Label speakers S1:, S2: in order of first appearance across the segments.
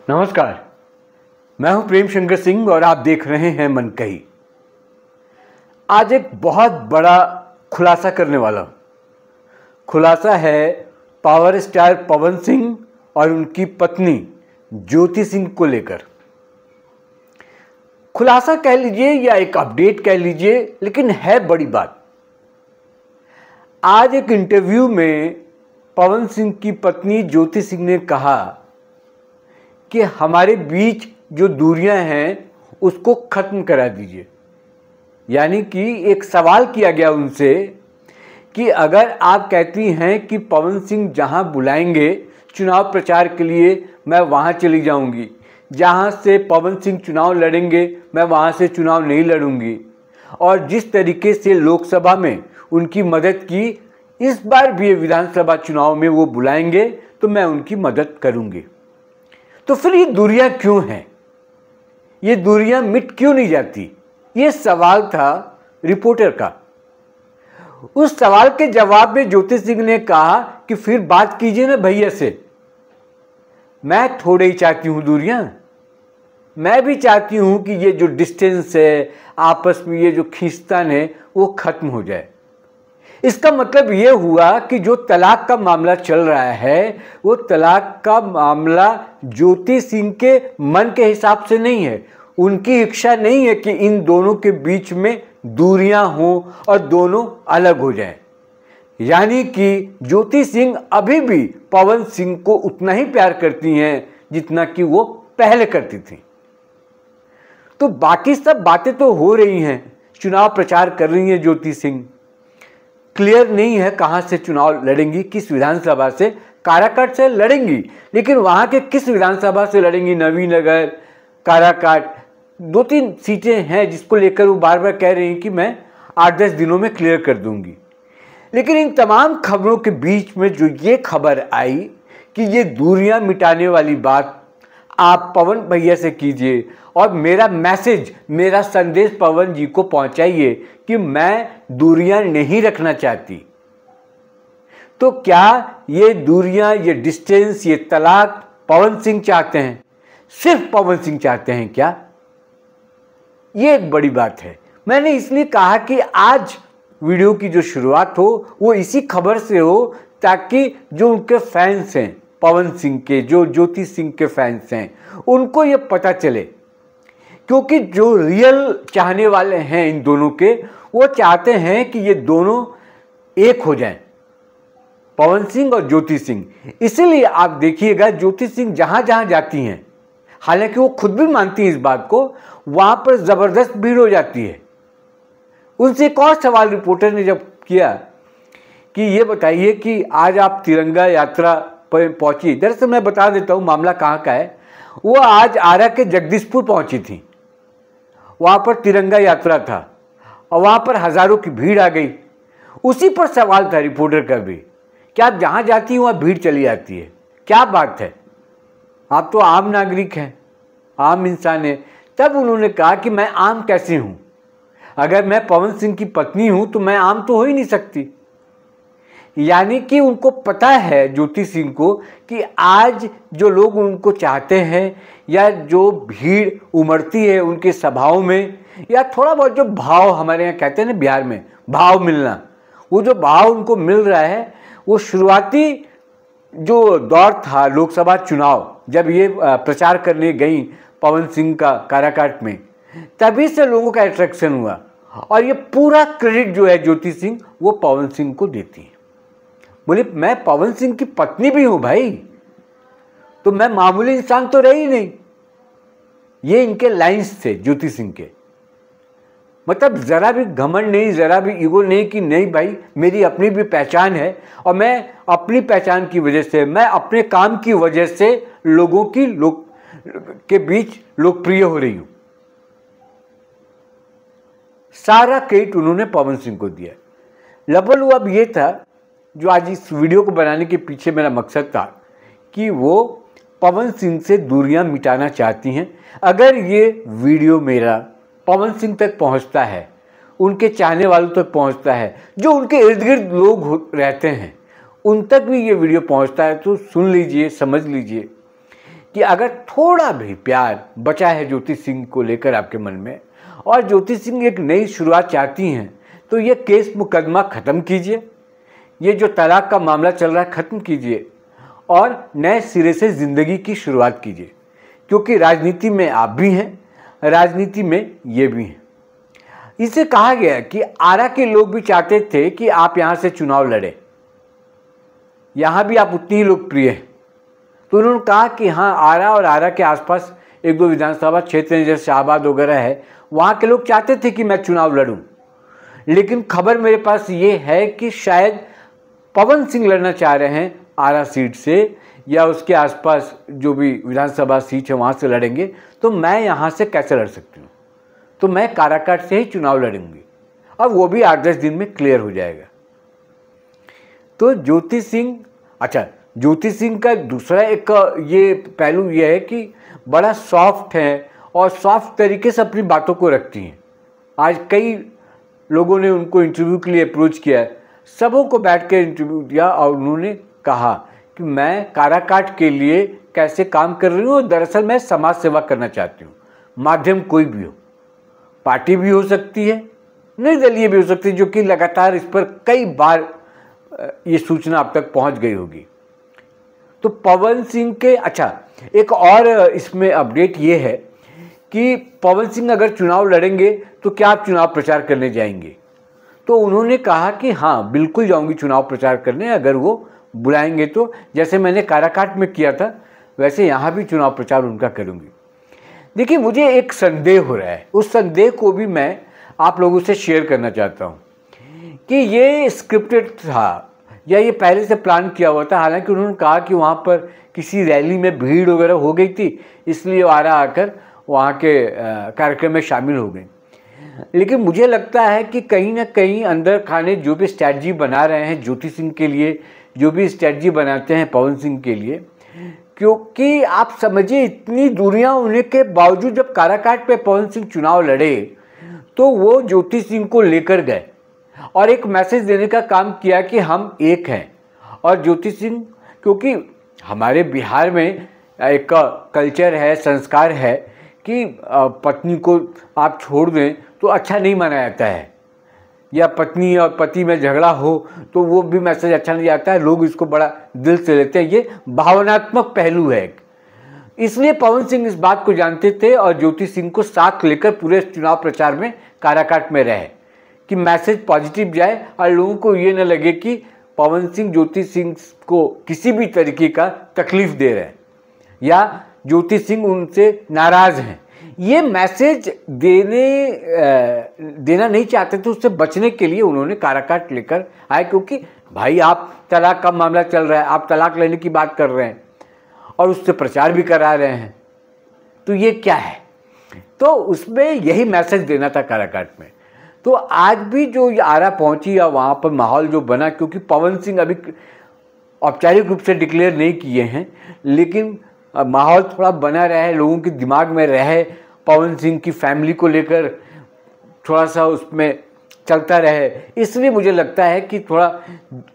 S1: नमस्कार, मैं हूं प्रेम शंकर सिंह और आप देख रहे हैं मन कही। आज एक बहुत बड़ा खुलासा करने वाला हूं। खुलासा है पावर स्टार पवन सिंह और उनकी पत्नी ज्योति सिंह को लेकर। खुलासा कह लीजिए या एक अपडेट कह लीजिए, लेकिन है बड़ी बात। आज एक इंटरव्यू में पवन सिंह की पत्नी ज्योति सिंह ने कहा कि हमारे बीच जो दूरियां हैं उसको खत्म करा दीजिए। यानी कि एक सवाल किया गया उनसे कि अगर आप कहती हैं कि पवन सिंह जहां बुलाएंगे चुनाव प्रचार के लिए मैं वहां चली जाऊंगी, जहां से पवन सिंह चुनाव लड़ेंगे मैं वहां से चुनाव नहीं लड़ूंगी, और जिस तरीके से लोकसभा में उनकी मदद की, इस बार भी विधानसभा चुनाव में वो बुलाएंगे तो मैं उनकी मदद करूंगी। तो फिर ये दूरियां क्यों हैं? ये दूरियां मिट क्यों नहीं जाती? ये सवाल था रिपोर्टर का। उस सवाल के जवाब में ज्योति सिंह ने कहा कि फिर बात कीजिए ना भैया से। मैं थोड़े ही चाहती हूं दूरियां, मैं भी चाहती हूं कि ये जो डिस्टेंस है, आपस में ये जो खींचतान है, वो खत्म हो जाए। इसका मतलब ये हुआ कि जो तलाक का मामला चल रहा है, वो तलाक का मामला ज्योति सिंह के मन के हिसाब से नहीं है। उनकी इच्छा नहीं है कि इन दोनों के बीच में दूरियां हों और दोनों अलग हो जाएं। यानी कि ज्योति सिंह अभी भी पवन सिंह को उतना ही प्यार करती हैं जितना कि वो पहले करती थी। तो बाकी सब बातें तो हो रही हैं, चुनाव प्रचार कर रही हैं ज्योति सिंह। क्लियर नहीं है कहां से चुनाव लड़ेंगी, किस विधानसभा से। काराकाट से लड़ेंगी, लेकिन वहां के किस विधानसभा से लड़ेंगी? नवीनगर, काराकाट, 2-3 सीटें हैं जिसको लेकर वो बार बार कह रही हैं कि मैं 8-10 दिनों में क्लियर कर दूंगी। लेकिन इन तमाम खबरों के बीच में जो ये खबर आई कि ये दूरियां मिटाने वाली बात आप पवन भैया से कीजिए और मेरा मैसेज, मेरा संदेश पवन जी को पहुंचाइए कि मैं दूरियां नहीं रखना चाहती। तो क्या ये दूरियां, ये डिस्टेंस, ये तलाक पवन सिंह चाहते हैं? सिर्फ पवन सिंह चाहते हैं क्या? ये एक बड़ी बात है। मैंने इसलिए कहा कि आज वीडियो की जो शुरुआत हो वो इसी खबर से हो, ताकि जो उनके फैंस हैं पवन सिंह के, जो ज्योति सिंह के फैंस हैं, उनको ये पता चले। क्योंकि जो रियल चाहने वाले हैं इन दोनों के, वो चाहते हैं कि ये दोनों एक हो जाएं, पवन सिंह और ज्योति सिंह। इसीलिए आप देखिएगा ज्योति सिंह जहां जहां जाती हैं, हालांकि वो खुद भी मानती हैं इस बात को, वहां पर जबरदस्त भीड़ हो जाती है। उनसे एक और सवाल रिपोर्टर ने जब किया कि ये बताइए कि आज आप तिरंगा यात्रा पर पहुंची। दरअसल मैं बता देता हूं मामला कहाँ का है। वो आज आरा के जगदीशपुर पहुंची थी, वहां पर तिरंगा यात्रा था और वहां पर हजारों की भीड़ आ गई। उसी पर सवाल था रिपोर्टर का भी कि आप जहां जाती हैं वहां भीड़ चली जाती है, क्या बात है? आप तो आम नागरिक हैं, आम इंसान हैं। तब उन्होंने कहा कि मैं आम कैसे हूं? अगर मैं पवन सिंह की पत्नी हूं तो मैं आम तो हो ही नहीं सकती। यानी कि उनको पता है ज्योति सिंह को कि आज जो लोग उनको चाहते हैं या जो भीड़ उमड़ती है उनके सभाओं में, या थोड़ा बहुत जो भाव हमारे यहाँ कहते हैं ना बिहार में भाव मिलना, वो जो भाव उनको मिल रहा है, वो शुरुआती जो दौर था लोकसभा चुनाव, जब ये प्रचार करने गई पवन सिंह का काराकाट में, तभी से लोगों का अट्रैक्शन हुआ। और ये पूरा क्रेडिट जो है ज्योति सिंह वो पवन सिंह को देती है। बोले मैं पवन सिंह की पत्नी भी हूं भाई, तो मैं मामूली इंसान तो रही नहीं। ये इनके लाइंस थे ज्योति सिंह के। मतलब जरा भी घमंड नहीं, जरा भी ईगो नहीं कि नहीं भाई मेरी अपनी भी पहचान है और मैं अपनी पहचान की वजह से, मैं अपने काम की वजह से लोगों के बीच लोकप्रिय हो रही हूं। सारा क्रेडिट उन्होंने पवन सिंह को दिया। लबल अब ये था जो आज इस वीडियो को बनाने के पीछे मेरा मकसद था कि वो पवन सिंह से दूरियां मिटाना चाहती हैं। अगर ये वीडियो मेरा पवन सिंह तक पहुंचता है, उनके चाहने वालों तक पहुंचता है, जो उनके इर्द गिर्द लोग रहते हैं, उन तक भी ये वीडियो पहुंचता है, तो सुन लीजिए, समझ लीजिए कि अगर थोड़ा भी प्यार बचा है ज्योति सिंह को लेकर आपके मन में और ज्योति सिंह एक नई शुरुआत चाहती हैं, तो ये केस मुकदमा ख़त्म कीजिए, ये जो तलाक का मामला चल रहा है ख़त्म कीजिए और नए सिरे से ज़िंदगी की शुरुआत कीजिए, क्योंकि राजनीति में आप भी हैं, राजनीति में ये भी हैं। इसे कहा गया कि आरा के लोग भी चाहते थे कि आप यहाँ से चुनाव लड़ें, यहाँ भी आप उतनी ही लोकप्रिय हैं। तो उन्होंने कहा कि हाँ, आरा और आरा के आसपास एक दो विधानसभा क्षेत्र हैं जैसे शाहबाद वगैरह है, वहाँ के लोग चाहते थे कि मैं चुनाव लड़ूं, लेकिन खबर मेरे पास ये है कि शायद पवन सिंह लड़ना चाह रहे हैं आरा सीट से या उसके आसपास जो भी विधानसभा सीट है वहाँ से लड़ेंगे। तो मैं यहाँ से कैसे लड़ सकती हूँ, तो मैं काराकाट से ही चुनाव लड़ूंगी और वो भी 8-10 दिन में क्लियर हो जाएगा। तो ज्योति सिंह, अच्छा, ज्योति सिंह का दूसरा एक ये पहलू ये है कि बड़ा सॉफ्ट है और सॉफ्ट तरीके से अपनी बातों को रखती हैं। आज कई लोगों ने उनको इंटरव्यू के लिए अप्रोच किया है, सबों को बैठ कर इंटरव्यू दिया और उन्होंने कहा कि मैं काराकाट के लिए कैसे काम कर रही हूँ और दरअसल मैं समाज सेवा करना चाहती हूँ। माध्यम कोई भी हो, पार्टी भी हो सकती है, निर्दलीय भी हो सकती है, जो कि लगातार इस पर कई बार ये सूचना अब तक पहुँच गई होगी। तो पवन सिंह के, अच्छा, एक और इसमें अपडेट ये है कि पवन सिंह अगर चुनाव लड़ेंगे तो क्या आप चुनाव प्रचार करने जाएंगे? तो उन्होंने कहा कि हाँ, बिल्कुल जाऊंगी चुनाव प्रचार करने, अगर वो बुलाएंगे तो। जैसे मैंने काराकाट में किया था वैसे यहाँ भी चुनाव प्रचार उनका करूँगी। देखिए, मुझे एक संदेह हो रहा है, उस संदेह को भी मैं आप लोगों से शेयर करना चाहता हूँ कि ये स्क्रिप्टेड था या ये पहले से प्लान किया हुआ था। हालांकि उन्होंने कहा कि वहाँ पर किसी रैली में भीड़ वगैरह हो गई थी, इसलिए आरा आकर वहाँ के कार्यक्रम में शामिल हो गए। लेकिन मुझे लगता है कि कहीं ना कहीं अंदर खाने जो भी स्ट्रैटेजी बना रहे हैं ज्योति सिंह के लिए, जो भी स्ट्रैटेजी बनाते हैं पवन सिंह के लिए, क्योंकि आप समझिए इतनी दूरियां होने के बावजूद जब काराकाट पे पवन सिंह चुनाव लड़े तो वो ज्योति सिंह को लेकर गए और एक मैसेज देने का काम किया कि हम एक हैं। और ज्योति सिंह, क्योंकि हमारे बिहार में एक कल्चर है, संस्कार है कि पत्नी को आप छोड़ दें तो अच्छा नहीं माना जाता है, या पत्नी और पति में झगड़ा हो तो वो भी मैसेज अच्छा नहीं आता है, लोग इसको बड़ा दिल से लेते हैं। ये भावनात्मक पहलू है, इसलिए पवन सिंह इस बात को जानते थे और ज्योति सिंह को साथ लेकर पूरे चुनाव प्रचार में काराकाट में रहे कि मैसेज पॉजिटिव जाए और लोगों को ये न लगे कि पवन सिंह ज्योति सिंह को किसी भी तरीके का तकलीफ दे रहे हैं या ज्योति सिंह उनसे नाराज़ हैं। ये मैसेज देना नहीं चाहते थे, उससे बचने के लिए उन्होंने काराकाट लेकर आए, क्योंकि भाई आप तलाक का मामला चल रहा है, आप तलाक लेने की बात कर रहे हैं और उससे प्रचार भी करा रहे हैं, तो ये क्या है? तो उसमें यही मैसेज देना था काराकाट में। तो आज भी जो आरा पहुंची या वहाँ पर माहौल जो बना, क्योंकि पवन सिंह अभी औपचारिक रूप से डिक्लेयर नहीं किए हैं, लेकिन माहौल थोड़ा बना रहे, लोगों के दिमाग में रहे, पवन सिंह की फैमिली को लेकर थोड़ा सा उसमें चलता रहे, इसलिए मुझे लगता है कि थोड़ा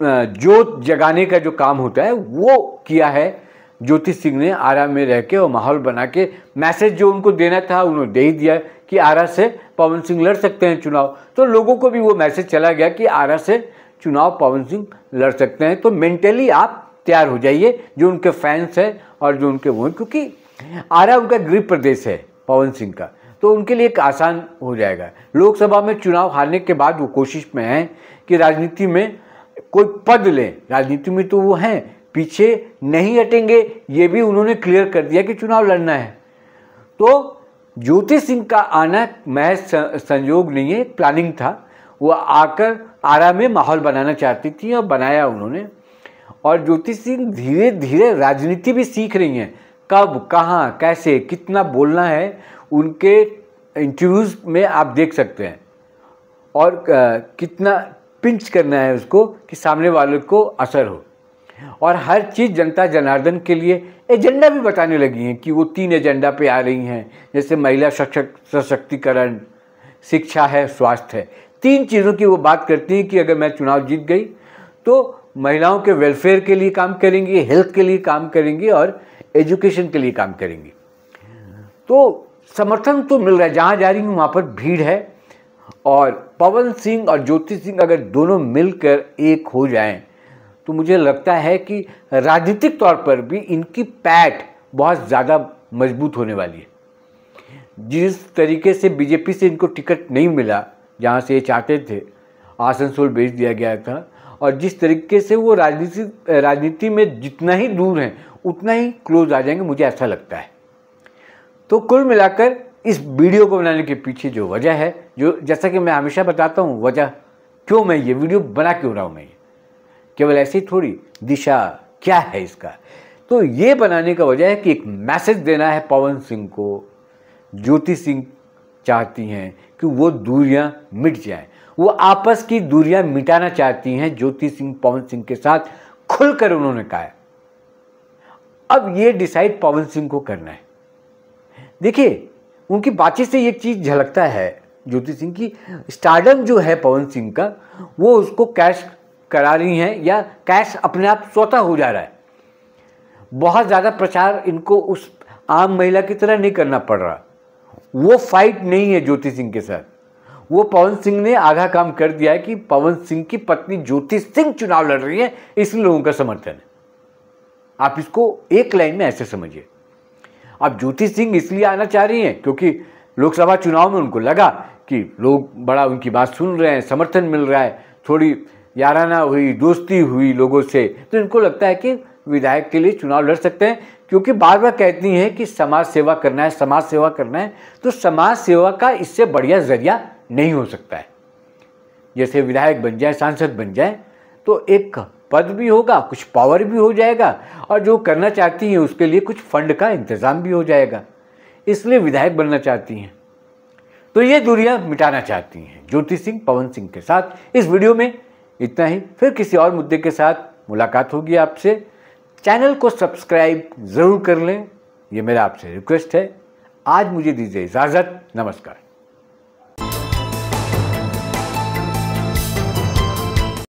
S1: जोत जगाने का जो काम होता है वो किया है ज्योति सिंह ने आरा में रह के, और माहौल बना के मैसेज जो उनको देना था उन्होंने दे ही दिया कि आरा से पवन सिंह लड़ सकते हैं चुनाव। तो लोगों को भी वो मैसेज चला गया कि आरा से चुनाव पवन सिंह लड़ सकते हैं। तो मेंटली आप तैयार हो जाइए, जो उनके फैंस हैं और जो उनके वो, क्योंकि आरा उनका गृह प्रदेश है पवन सिंह का, तो उनके लिए एक आसान हो जाएगा। लोकसभा में चुनाव हारने के बाद वो कोशिश में हैं कि राजनीति में कोई पद लें, राजनीति में तो वो हैं, पीछे नहीं हटेंगे, ये भी उन्होंने क्लियर कर दिया कि चुनाव लड़ना है। तो ज्योति सिंह का आना महज संयोग नहीं है, प्लानिंग था। वो आकर आरा में माहौल बनाना चाहती थी और बनाया उन्होंने। और ज्योति सिंह धीरे धीरे राजनीति भी सीख रही हैं, कब, कहाँ, कैसे, कितना बोलना है, उनके इंटरव्यूज़ में आप देख सकते हैं, और कितना पिंच करना है उसको कि सामने वाले को असर हो। और हर चीज़ जनता जनार्दन के लिए एजेंडा भी बताने लगी हैं कि वो 3 एजेंडा पे आ रही हैं, जैसे महिला सशक्तिकरण, शिक्षा है, स्वास्थ्य है। 3 चीज़ों की वो बात करती हैं कि अगर मैं चुनाव जीत गई तो महिलाओं के वेलफेयर के लिए काम करेंगी, हेल्थ के लिए काम करेंगी और एजुकेशन के लिए काम करेंगी। तो समर्थन तो मिल रहा है, जहाँ जा रही हूँ वहाँ पर भीड़ है। और पवन सिंह और ज्योति सिंह अगर दोनों मिलकर एक हो जाएं तो मुझे लगता है कि राजनीतिक तौर पर भी इनकी पैठ बहुत ज़्यादा मजबूत होने वाली है। जिस तरीके से बीजेपी से इनको टिकट नहीं मिला, जहाँ से ये चाहते थे, आसनसोल भेज दिया गया था, और जिस तरीके से वो राजनीति में जितना ही दूर हैं उतना ही क्लोज आ जाएंगे, मुझे ऐसा लगता है। तो कुल मिलाकर इस वीडियो को बनाने के पीछे जो वजह है, जो जैसा कि मैं हमेशा बताता हूँ, वजह क्यों मैं ये वीडियो बना क्यों रहा हूँ, मैं केवल ऐसे ही थोड़ी, दिशा क्या है इसका। तो ये बनाने का वजह है कि एक मैसेज देना है पवन सिंह को। ज्योति सिंह चाहती हैं कि वो दूरियां मिट जाएं, वो आपस की दूरियां मिटाना चाहती हैं। ज्योति सिंह पवन सिंह के साथ खुलकर उन्होंने कहा है। अब ये डिसाइड पवन सिंह को करना है। देखिए, उनकी बातचीत से एक चीज़ झलकता है ज्योति सिंह की, स्टारडम जो है पवन सिंह का, वो उसको कैश करा रही हैं, या कैश अपने आप स्वतः हो जा रहा है। बहुत ज़्यादा प्रचार इनको उस आम महिला की तरह नहीं करना पड़ रहा। वो फाइट नहीं है ज्योति सिंह के साथ। वो पवन सिंह ने आधा काम कर दिया है कि पवन सिंह की पत्नी ज्योति सिंह चुनाव लड़ रही है, इसलिए लोगों का समर्थन है। आप इसको एक लाइन में ऐसे समझिए। अब ज्योति सिंह इसलिए आना चाह रही हैं क्योंकि लोकसभा चुनाव में उनको लगा कि लोग बड़ा उनकी बात सुन रहे हैं, समर्थन मिल रहा है, थोड़ी याराना हुई, दोस्ती हुई लोगों से, तो इनको लगता है कि विधायक के लिए चुनाव लड़ सकते हैं। क्योंकि बार बार कहती हैं कि समाज सेवा करना है, समाज सेवा करना है, तो समाज सेवा का इससे बढ़िया जरिया नहीं हो सकता है। जैसे विधायक बन जाए, सांसद बन जाए, तो एक पद भी होगा, कुछ पावर भी हो जाएगा, और जो करना चाहती हैं उसके लिए कुछ फंड का इंतजाम भी हो जाएगा। इसलिए विधायक बनना चाहती हैं। तो ये दूरियां मिटाना चाहती हैं ज्योति सिंह पवन सिंह के साथ। इस वीडियो में इतना ही, फिर किसी और मुद्दे के साथ मुलाकात होगी आपसे। चैनल को सब्सक्राइब ज़रूर कर लें, ये मेरा आपसे रिक्वेस्ट है। आज मुझे दीजिए इजाज़त, नमस्कार।